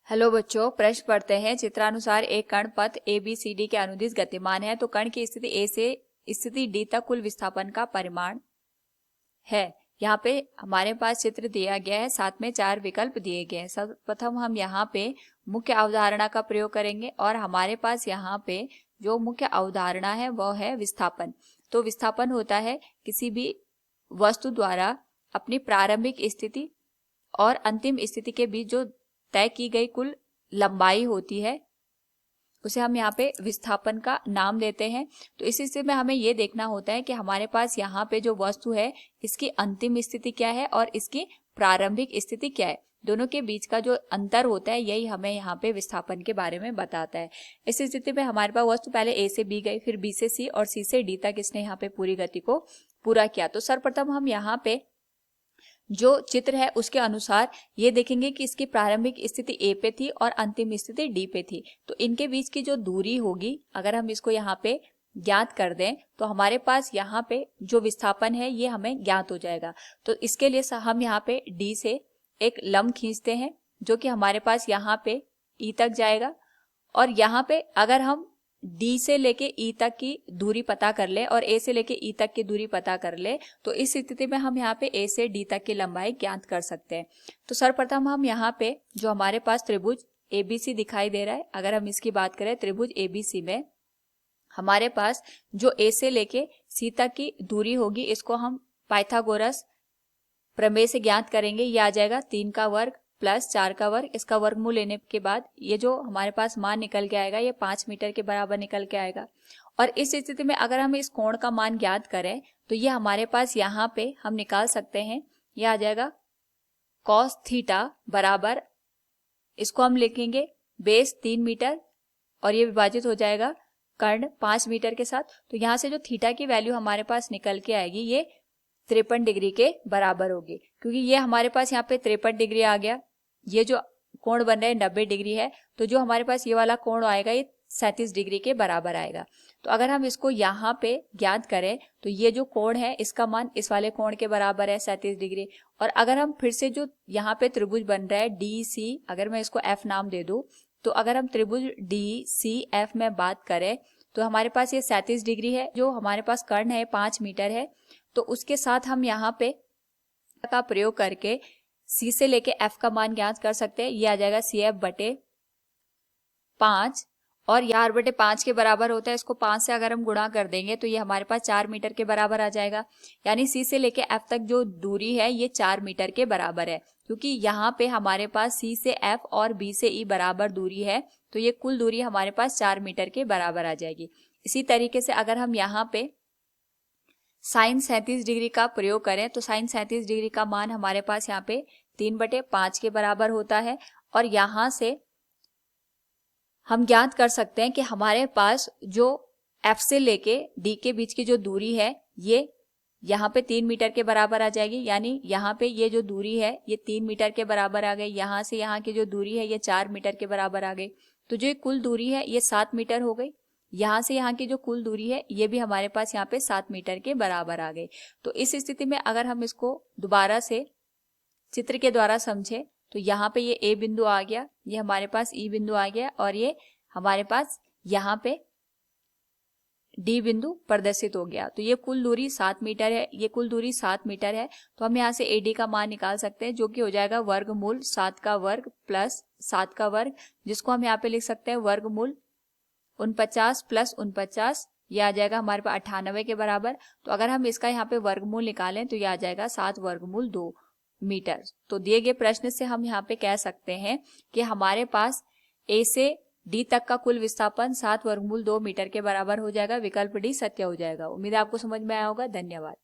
Hello बच्चों, प्रश्न पढ़ते हैं। चित्रानुसार एक कण पथ ए बी सी डी के अनुदिश गतिमान है, तो कण की स्थिति ए से स्थिति डी तक कुल विस्थापन का परिमाण है। यहाँ पे हमारे पास चित्र दिया गया है, साथ में 4 विकल्प दिए गए हैं। सर्वप्रथम हम यहाँ पे मुख्य अवधारणा का प्रयोग करेंगे और हमारे पास यहाँ पे जो मुख्य अवधारणा है वह है विस्थापन। तो विस्थापन होता है किसी भी वस्तु द्वारा अपनी प्रारंभिक स्थिति और अंतिम स्थिति के बीच जो तय की गई कुल लंबाई होती है, उसे हम यहाँ पे विस्थापन का नाम देते हैं। तो इस स्थिति में हमें ये देखना होता है कि हमारे पास यहाँ पे जो वस्तु है इसकी अंतिम स्थिति क्या है और इसकी प्रारंभिक स्थिति क्या है। दोनों के बीच का जो अंतर होता है यही हमें यहाँ पे विस्थापन के बारे में बताता है। इस स्थिति में हमारे पास वस्तु पहले ए से बी गई, फिर बी से सी और सी से डी तक इसने यहाँ पे पूरी गति को पूरा किया। तो सर्वप्रथम हम यहाँ पे जो चित्र है उसके अनुसार ये देखेंगे कि इसकी प्रारंभिक स्थिति ए पे थी और अंतिम स्थिति डी पे थी। तो इनके बीच की जो दूरी होगी, अगर हम इसको यहाँ पे ज्ञात कर दें तो हमारे पास यहाँ पे जो विस्थापन है ये हमें ज्ञात हो जाएगा। तो इसके लिए हम यहाँ पे डी से एक लंब खींचते हैं जो कि हमारे पास यहाँ पे ई तक जाएगा। और यहाँ पे अगर हम D से लेके E तक की दूरी पता कर ले और A से लेके E तक की दूरी पता कर ले, तो इस स्थिति में हम यहाँ पे A से D तक की लंबाई ज्ञात कर सकते हैं। तो सर्वप्रथम हम यहाँ पे जो हमारे पास त्रिभुज ABC दिखाई दे रहा है, अगर हम इसकी बात करें त्रिभुज ABC में हमारे पास जो A से लेके C तक की दूरी होगी, इसको हम पाइथागोरस प्रमेय से ज्ञात करेंगे। ये आ जाएगा 3 का वर्ग प्लस 4 का वर्ग। इसका वर्गमूल लेने के बाद ये जो हमारे पास मान निकल के आएगा ये 5 मीटर के बराबर निकल के आएगा। और इस स्थिति में अगर हम इस कोण का मान ज्ञात करें तो ये हमारे पास यहाँ पे हम निकाल सकते हैं। ये आ जाएगा cos थीटा बराबर, इसको हम लिखेंगे बेस 3 मीटर और ये विभाजित हो जाएगा कर्ण 5 मीटर के साथ। तो यहाँ से जो थीटा की वैल्यू हमारे पास निकल के आएगी ये 53 डिग्री के बराबर होगी, क्योंकि ये हमारे पास यहाँ पे 53 डिग्री आ गया। ये जो कोण बन रहा है 90 डिग्री है, तो जो हमारे पास ये वाला कोण आएगा ये 37 डिग्री के बराबर आएगा। तो अगर हम इसको यहाँ पे ज्ञात करें तो ये जो कोण है इसका मान इस वाले कोण के बराबर है 37 डिग्री। और अगर हम फिर से जो यहाँ पे त्रिभुज बन रहा है DC, अगर मैं इसको F नाम दे दूं, तो अगर हम त्रिभुज DCF में बात करें तो हमारे पास ये 37 डिग्री है। जो हमारे पास कर्ण है 5 मीटर है, तो उसके साथ हम यहाँ पे का प्रयोग करके C से लेके F का मान ज्ञात कर सकते हैं। ये आ जाएगा CF बटे 5 और यहाँ बटे 5 के बराबर होता है। इसको 5 से अगर हम गुणा कर देंगे तो ये हमारे पास 4 मीटर के बराबर आ जाएगा। यानी C से लेके F तक जो दूरी है ये 4 मीटर के बराबर है। क्योंकि यहाँ पे हमारे पास C से F और B से E बराबर दूरी है, तो ये कुल दूरी हमारे पास 4 मीटर के बराबर आ जाएगी। इसी तरीके से अगर हम यहाँ पे साइन 37 डिग्री का प्रयोग करें तो साइन 37 डिग्री का मान हमारे पास यहाँ पे 3/5 के बराबर होता है। और यहाँ से हम ज्ञात कर सकते हैं कि हमारे पास जो F से लेके D के बीच की जो दूरी है ये यहाँ पे 3 मीटर के बराबर आ जाएगी। यानी यहाँ पे ये जो दूरी है ये 3 मीटर के बराबर आ गई। यहाँ से यहाँ की जो दूरी है ये 4 मीटर के बराबर आ गई। तो जो कुल दूरी है ये 7 मीटर हो गई। यहाँ से यहाँ की जो कुल दूरी है ये भी हमारे पास यहाँ पे 7 मीटर के बराबर आ गई। तो इस स्थिति में अगर हम इसको दोबारा से चित्र के द्वारा समझे तो यहाँ पे ये A बिंदु आ गया, ये हमारे पास E बिंदु आ गया और ये हमारे पास यहाँ पे D बिंदु प्रदर्शित हो गया। तो ये कुल दूरी 7 मीटर है, ये कुल दूरी 7 मीटर है। तो हम यहाँ से AD का मान निकाल सकते हैं जो कि हो जाएगा वर्गमूल 7 का वर्ग प्लस 7 का वर्ग, जिसको हम यहाँ पे लिख सकते हैं वर्गमूल 49 प्लस 49। ये आ जाएगा हमारे पास 98 के बराबर। तो अगर हम इसका यहाँ पे वर्गमूल निकालें तो ये आ जाएगा 7 वर्गमूल 2 मीटर। तो दिए गए प्रश्न से हम यहाँ पे कह सकते हैं कि हमारे पास A से D तक का कुल विस्थापन 7 वर्गमूल 2 मीटर के बराबर हो जाएगा। विकल्प D सत्य हो जाएगा। उम्मीद है आपको समझ में आया होगा। धन्यवाद।